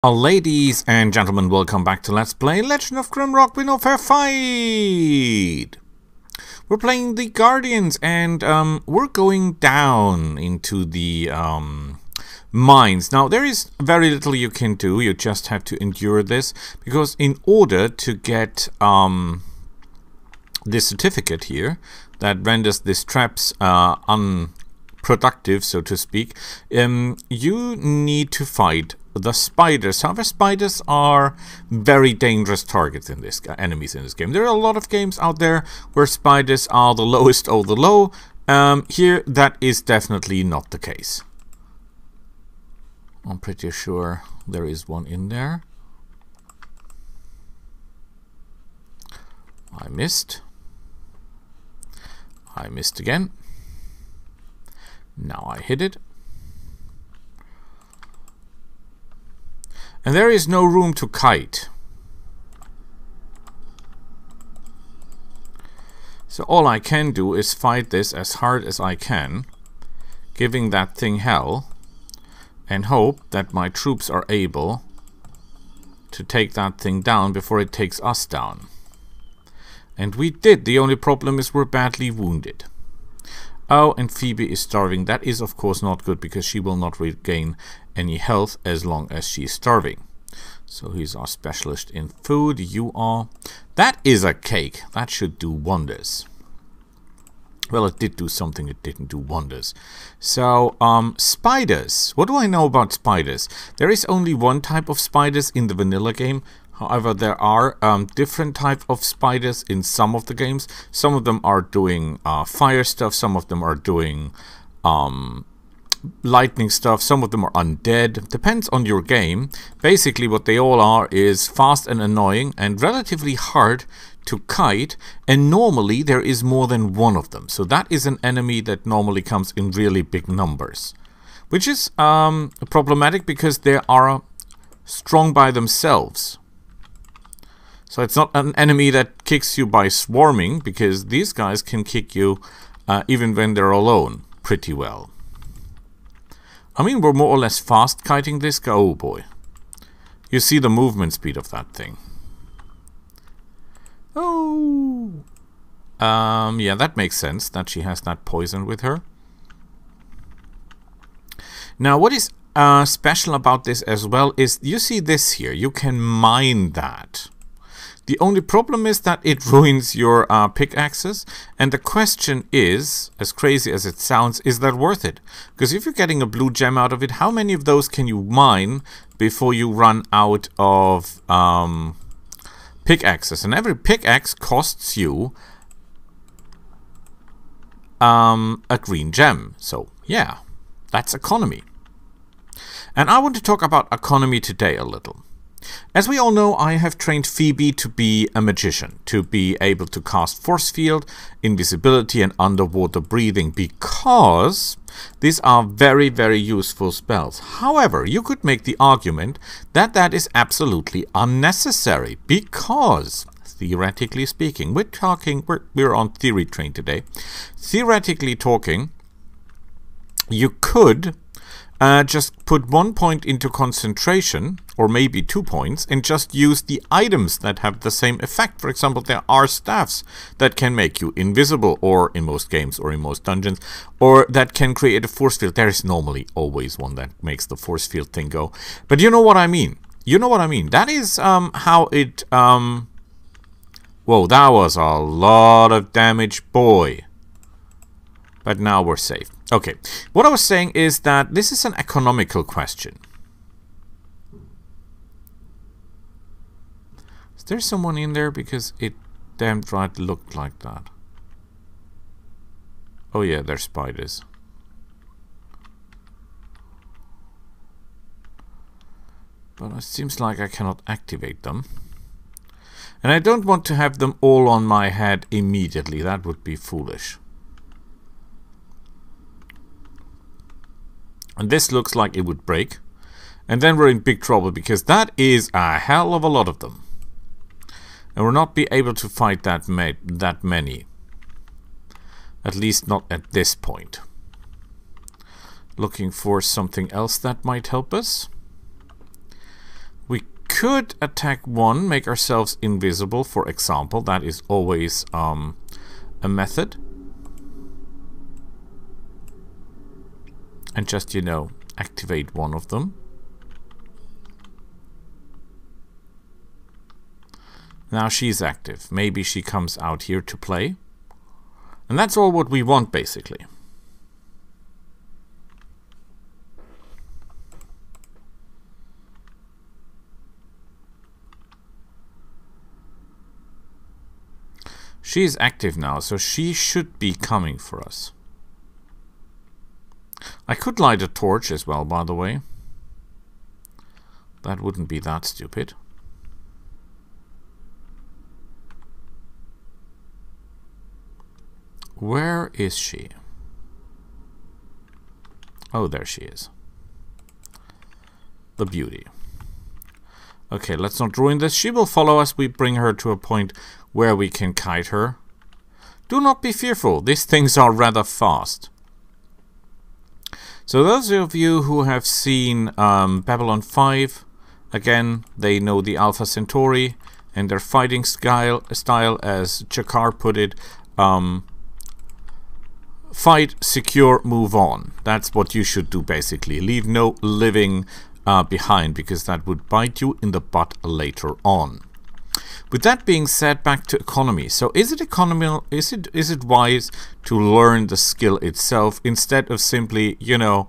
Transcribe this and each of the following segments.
Ladies and gentlemen, welcome back to Let's Play Legend of Grimrock with no fair fight! We're playing the Guardians and we're going down into the mines. Now there is very little you can do, you just have to endure this, because in order to get this certificate here that renders these traps unproductive, so to speak, you need to fight the spiders. However, spiders are very dangerous targets in this enemies in this game. There are a lot of games out there where spiders are the lowest of the low. Here, that is definitely not the case. I'm pretty sure there is one in there. I missed. I missed again. Now I hit it. And there is no room to kite. So all I can do is fight this as hard as I can, giving that thing hell, and hope that my troops are able to take that thing down before it takes us down. And we did. The only problem is we're badly wounded. Oh, and Phoebe is starving. That is of course not good, because she will not regain any health as long as she's starving. So he's our specialist in food. You are. That is a cake. That should do wonders. Well, it did do something. It didn't do wonders. So, spiders. What do I know about spiders? There is only one type of spiders in the vanilla game. However, there are different types of spiders in some of the games. Some of them are doing fire stuff. Some of them are doing lightning stuff. Some of them are undead. Depends on your game. Basically, what they all are is fast and annoying and relatively hard to kite. And normally, there is more than one of them. So that is an enemy that normally comes in really big numbers. Which is problematic because they are strong by themselves. So it's not an enemy that kicks you by swarming, because these guys can kick you even when they're alone pretty well. I mean, we're more or less fast kiting this guy. Oh boy. You see the movement speed of that thing. Oh. Yeah, that makes sense that she has that poison with her. Now, what is special about this as well is, you see this here. You can mine that. The only problem is that it ruins your pickaxes, and the question is, as crazy as it sounds, is that worth it? Because if you're getting a blue gem out of it, how many of those can you mine before you run out of pickaxes? And every pickaxe costs you a green gem. So yeah, that's economy. And I want to talk about economy today a little. As we all know, I have trained Phoebe to be a magician, to be able to cast force field, invisibility and underwater breathing, because these are very, very useful spells. However, you could make the argument that that is absolutely unnecessary, because, theoretically speaking, we're on theory train today. Theoretically talking, you could just put 1 point into concentration, or maybe 2 points, and just use the items that have the same effect. For example, there are staffs that can make you invisible, or in most games, or in most dungeons, or that can create a force field. There is normally always one that makes the force field thing go. But you know what I mean. You know what I mean. That is how it... Whoa, that was a lot of damage, boy. But now we're safe. Okay, what I was saying is that this is an economical question. Is there someone in there? Because it damn right looked like that. Oh yeah, they're spiders. But it seems like I cannot activate them. And I don't want to have them all on my head immediately. That would be foolish. And this looks like it would break. And then we're in big trouble, because that is a hell of a lot of them. And we'll not be able to fight that many. At least not at this point. Looking for something else that might help us. We could attack one, make ourselves invisible, for example. That is always a method. And just, you know, activate one of them. Now she's active. Maybe she comes out here to play. And that's all what we want, basically. She's active now, so she should be coming for us. I could light a torch as well, by the way. That wouldn't be that stupid. Where is she? Oh, there she is. The beauty. Okay, let's not ruin this. She will follow us. We bring her to a point where we can kite her. Do not be fearful. These things are rather fast. So those of you who have seen Babylon 5, again, they know the Alpha Centauri and their fighting style, as Chakar put it, fight, secure, move on. That's what you should do, basically. Leave no living behind, because that would bite you in the butt later on. With that being said, back to economy. So is it wise to learn the skill itself instead of simply, you know,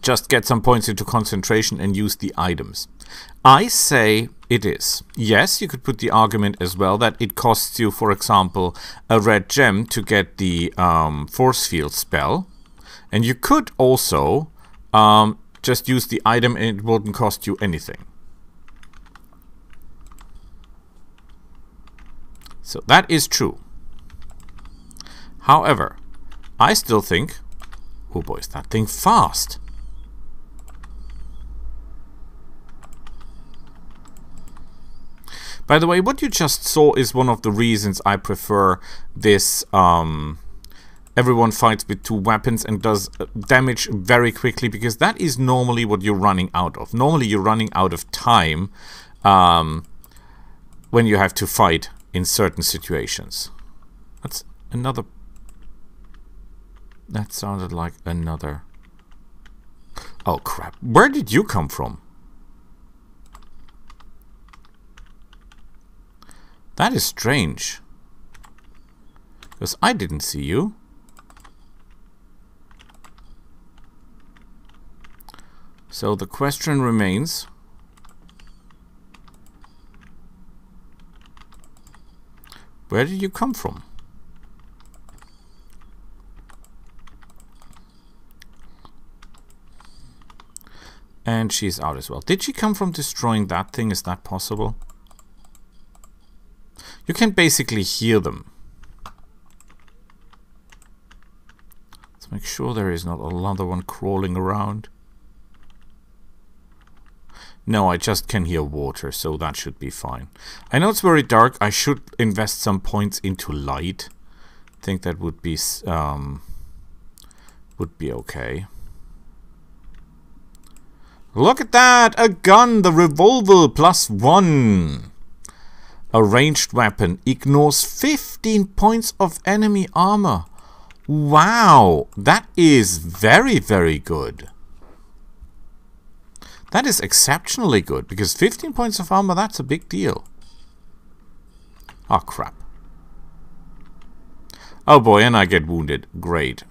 just get some points into concentration and use the items? I say it is. Yes, you could put the argument as well that it costs you, for example, a red gem to get the force field spell. And you could also just use the item and it wouldn't cost you anything. So that is true. However, I still think... Oh boy, is that thing fast! By the way, what you just saw is one of the reasons I prefer this everyone fights with 2 weapons and does damage very quickly, because that is normally what you're running out of. Normally you're running out of time when you have to fight in certain situations. That's another... That sounded like another... Oh crap, where did you come from? That is strange, because I didn't see you. So the question remains, where did you come from? And she's out as well. Did she come from destroying that thing? Is that possible? You can basically hear them. Let's make sure there is not another one crawling around. No, I just can hear water, so that should be fine. I know it's very dark. I should invest some points into light. I think that would be okay. Look at that! A gun! The revolver +1! A ranged weapon ignores 15 points of enemy armor. Wow! That is very, very good. That is exceptionally good, because 15 points of armor, that's a big deal. Oh, crap. Oh boy, and I get wounded. Great.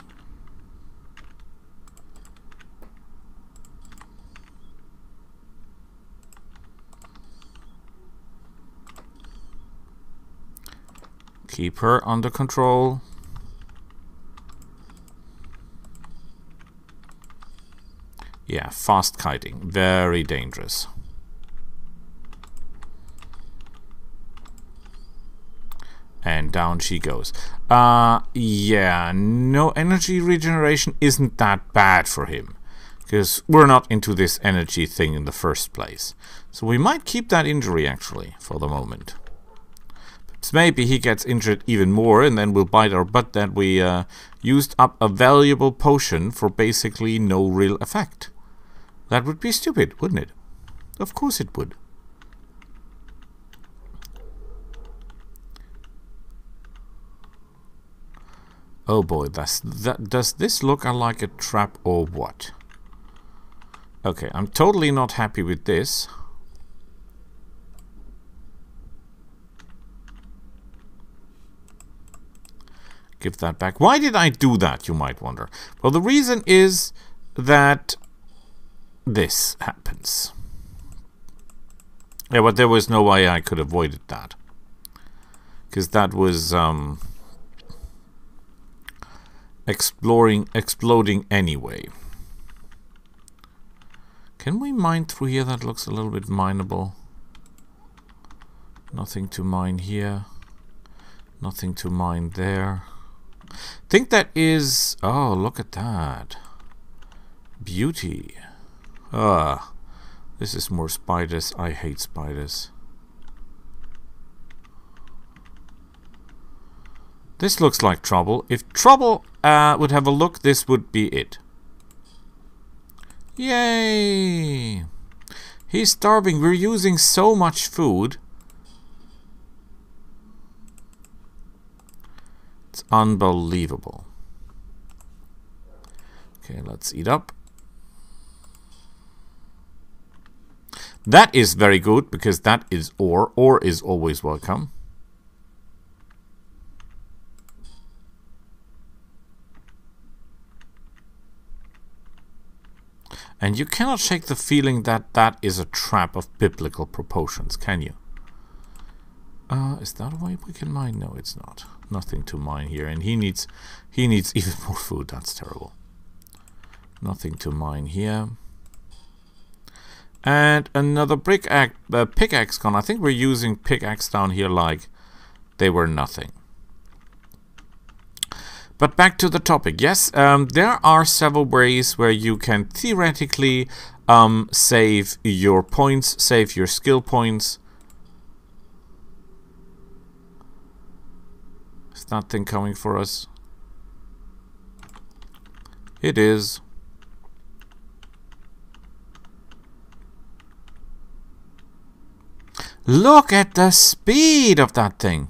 Keep her under control. Yeah, fast kiting. Very dangerous. And down she goes. Yeah, no energy regeneration isn't that bad for him, because we're not into this energy thing in the first place. So we might keep that injury, actually, for the moment. So maybe he gets injured even more, and then we'll bite our butt that we used up a valuable potion for basically no real effect. That would be stupid, wouldn't it? Of course it would. Oh boy, does this look like a trap or what? Okay, I'm totally not happy with this. Give that back. Why did I do that, you might wonder? Well, the reason is that this happens. Yeah, but there was no way I could have avoided that. Because that was exploding anyway. Can we mine through here? That looks a little bit mineable. Nothing to mine here. Nothing to mine there. Think that is... Oh, look at that. Beauty. This is more spiders. I hate spiders. This looks like trouble. If trouble would have a look, this would be it. Yay! He's starving. We're using so much food. It's unbelievable. Okay, let's eat up. That is very good, because that is ore. Ore is always welcome. And you cannot shake the feeling that that is a trap of biblical proportions, can you? Is that a way we can mine? No, it's not. Nothing to mine here, and he needs even more food. That's terrible. Nothing to mine here. And another pickaxe gone. I think we're using pickaxe down here like they were nothing. But back to the topic. Yes, there are several ways where you can theoretically save your points, save your skill points. Is that thing coming for us? It is. Look at the speed of that thing.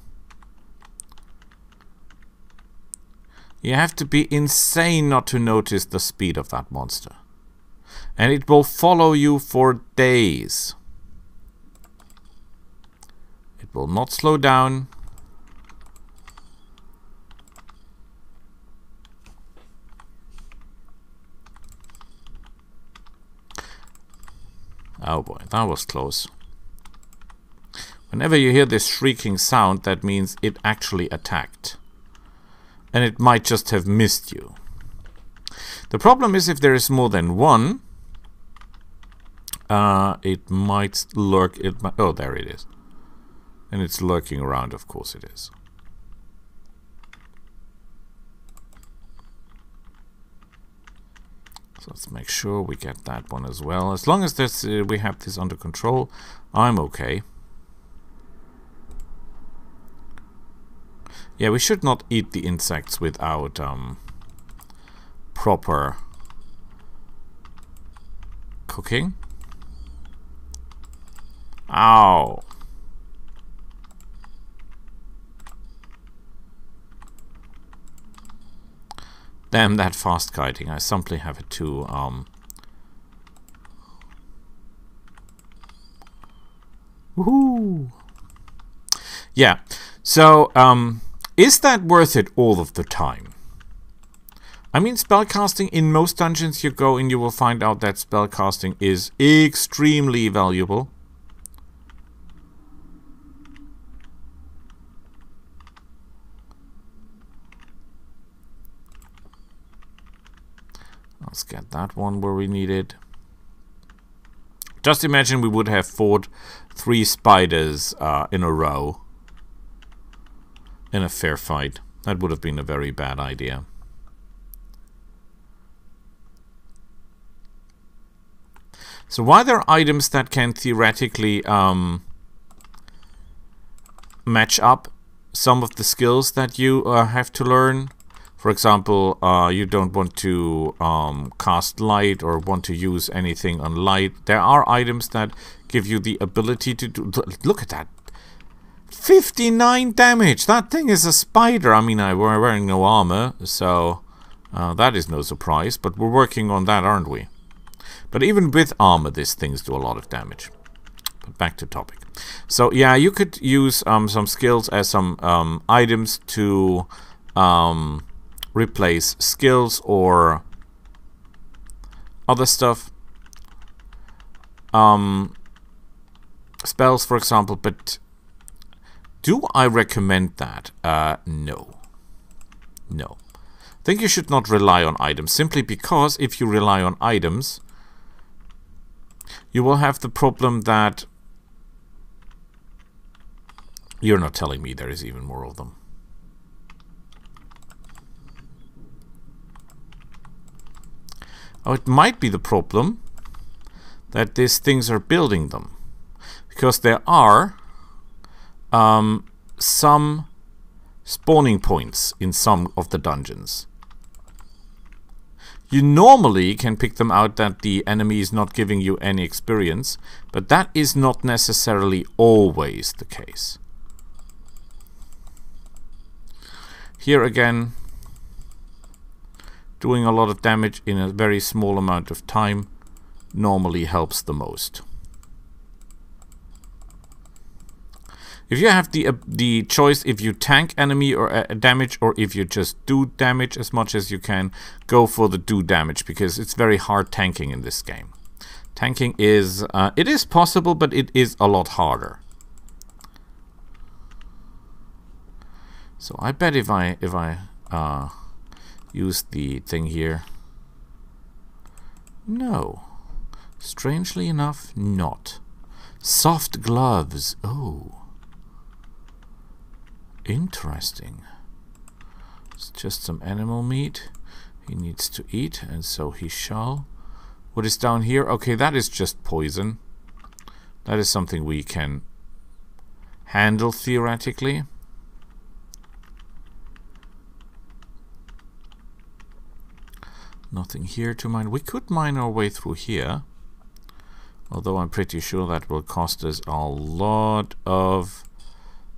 You have to be insane not to notice the speed of that monster. And it will follow you for days. It will not slow down. Oh boy, that was close. Whenever you hear this shrieking sound, that means it actually attacked. And it might just have missed you. The problem is if there is more than one, it might lurk. Oh, there it is. And it's lurking around, of course it is. So let's make sure we get that one as well. As long as this, we have this under control, I'm okay. Yeah, we should not eat the insects without proper cooking. Ow! Damn that fast kiting. I simply have it to woohoo! Yeah. So is that worth it all of the time? I mean, spellcasting, in most dungeons you go in, you will find out that spellcasting is extremely valuable. Let's get that one where we need it. Just imagine we would have fought 3 spiders in a row in a fair fight. That would have been a very bad idea. So why there are items that can theoretically match up some of the skills that you have to learn. For example, you don't want to cast light or want to use anything on light. There are items that give you the ability to do... Look at that. 59 damage! That thing is a spider. I mean, we're wearing no armor, so that is no surprise. But we're working on that, aren't we? But even with armor, these things do a lot of damage. But back to topic. So, yeah, you could use some skills as some items to... replace skills or other stuff, spells, for example. But do I recommend that? No. I think you should not rely on items, simply because if you rely on items, you will have the problem that you're not telling me there is even more of them. Oh, it might be the problem that these things are building them, because there are some spawning points in some of the dungeons. You normally can pick them out that the enemy is not giving you any experience, but that is not necessarily always the case. Here again, doing a lot of damage in a very small amount of time normally helps the most. If you have the choice, if you tank enemy or damage, or if you just do damage as much as you can, go for the do damage, because it's very hard tanking in this game. Tanking is it is possible, but it is a lot harder. So I bet if I use the thing here. No. Strangely enough, not. Soft gloves. Oh. Interesting. It's just some animal meat he needs to eat, and so he shall. What is down here? Okay, that is just poison. That is something we can handle theoretically. Nothing here to mine. We could mine our way through here, although I'm pretty sure that will cost us a lot of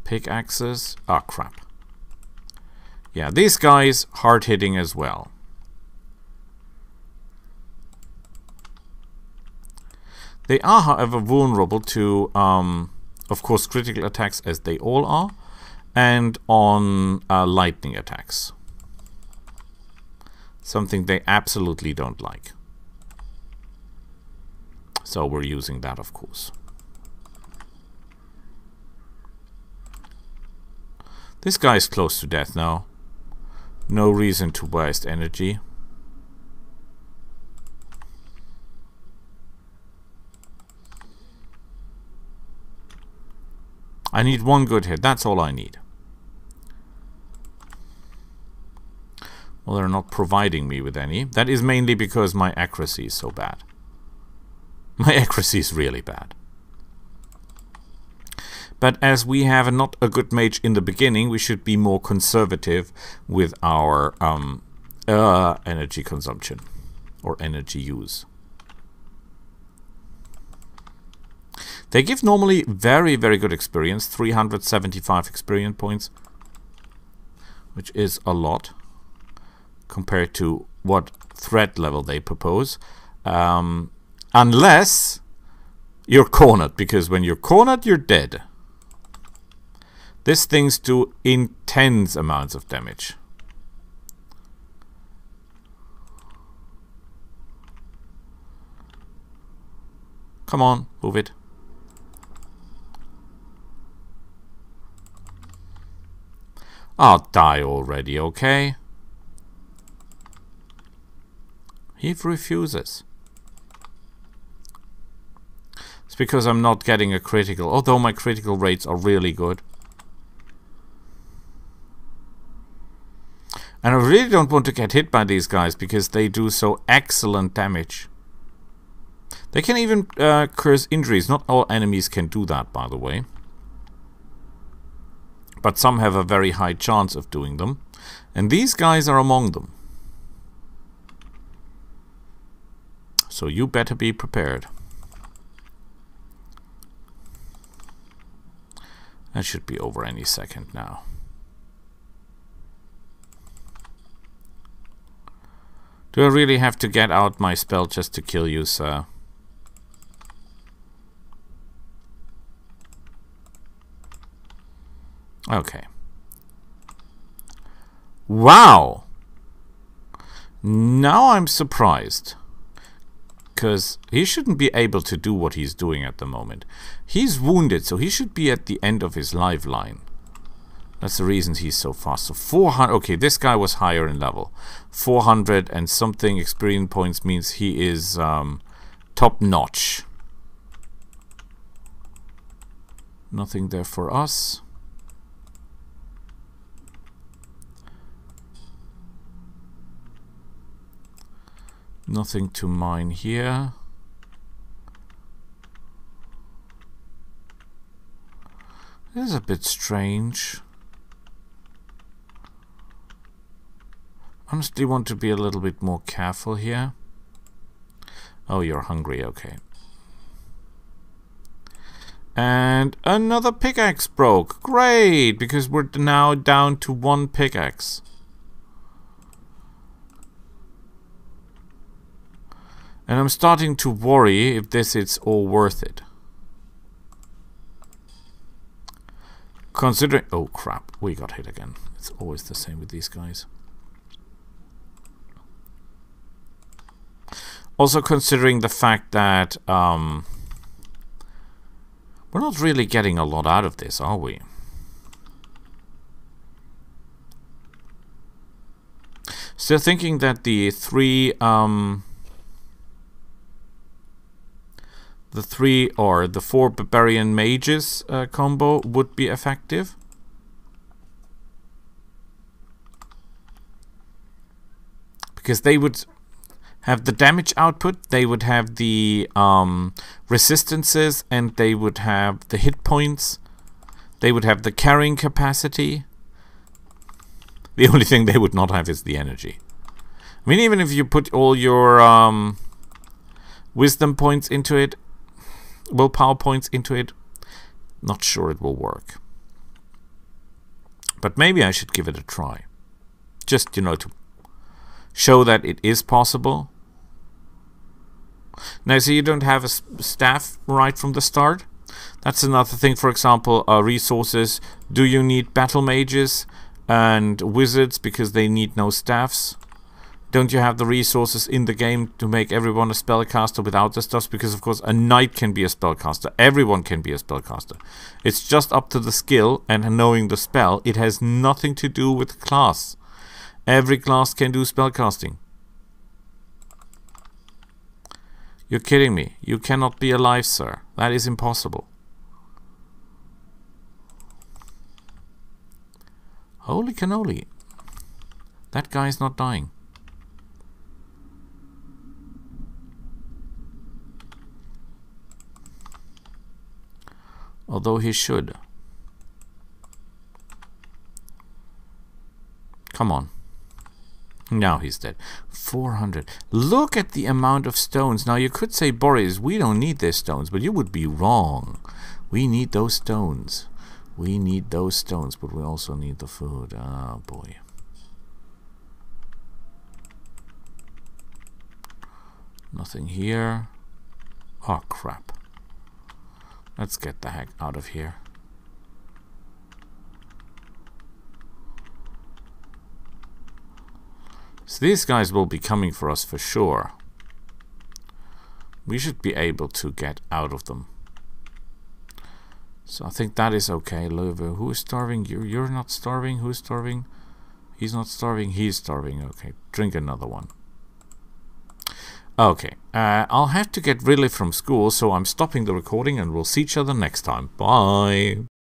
pickaxes. Ah, crap. Yeah, these guys hard-hitting as well. They are, however, vulnerable to, of course, critical attacks, as they all are, and on lightning attacks. Something they absolutely don't like. So we're using that, of course. This guy is close to death now. No reason to waste energy. I need one good hit. That's all I need. Well, they're not providing me with any. That is mainly because my accuracy is so bad. My accuracy is really bad. But as we have not a good mage in the beginning, we should be more conservative with our energy consumption or energy use. They give normally very, very good experience. 375 experience points, which is a lot compared to what threat level they propose. Unless you're cornered, because when you're cornered, you're dead. These things do intense amounts of damage. Come on, move it. I'll die already, okay? He refuses. It's because I'm not getting a critical, although my critical rates are really good. And I really don't want to get hit by these guys because they do so excellent damage. They can even curse injuries. Not all enemies can do that, by the way. but some have a very high chance of doing them. And these guys are among them. So you better be prepared. That should be over any second now. Do I really have to get out my spell just to kill you, sir? Okay. Wow! Now I'm surprised. Because he shouldn't be able to do what he's doing at the moment. He's wounded, so he should be at the end of his lifeline. That's the reason he's so fast. So 400... Okay, this guy was higher in level. 400 and something experience points means he is top notch. Nothing there for us. Nothing to mine here. This is a bit strange. Honestly, want to be a little bit more careful here. Oh, you're hungry, okay. And another pickaxe broke. Great, because we're now down to 1 pickaxe. And I'm starting to worry if this is all worth it. Considering... Oh crap, we got hit again. It's always the same with these guys. Also considering the fact that we're not really getting a lot out of this, are we? Still thinking that the three or the 4 barbarian mages combo would be effective. Because they would have the damage output, they would have the resistances, and they would have the hit points. They would have the carrying capacity. The only thing they would not have is the energy. I mean, even if you put all your wisdom points into it, willpower points into it, not sure it will work. But maybe I should give it a try. Just, you know, to show that it is possible. Now, so you don't have a staff right from the start. That's another thing. For example, resources. Do you need battle mages and wizards because they need no staffs? Don't you have the resources in the game to make everyone a spellcaster without the stuffs? Because, of course, a knight can be a spellcaster. Everyone can be a spellcaster. It's just up to the skill and knowing the spell. It has nothing to do with class. Every class can do spellcasting. You're kidding me. You cannot be alive, sir. That is impossible. Holy cannoli. That guy is not dying. Although he should. Come on. Now he's dead. 400. Look at the amount of stones. Now you could say, Boris, we don't need these stones, but you would be wrong. We need those stones. We need those stones, but we also need the food. Oh boy. Nothing here. Oh crap. Let's get the heck out of here. So these guys will be coming for us for sure. We should be able to get out of them. So I think that is okay. Lover, who is starving? You're not starving. Who's starving? He's not starving. He's starving. Okay, drink another one. Okay, I'll have to get really from school, so I'm stopping the recording and we'll see each other next time. Bye!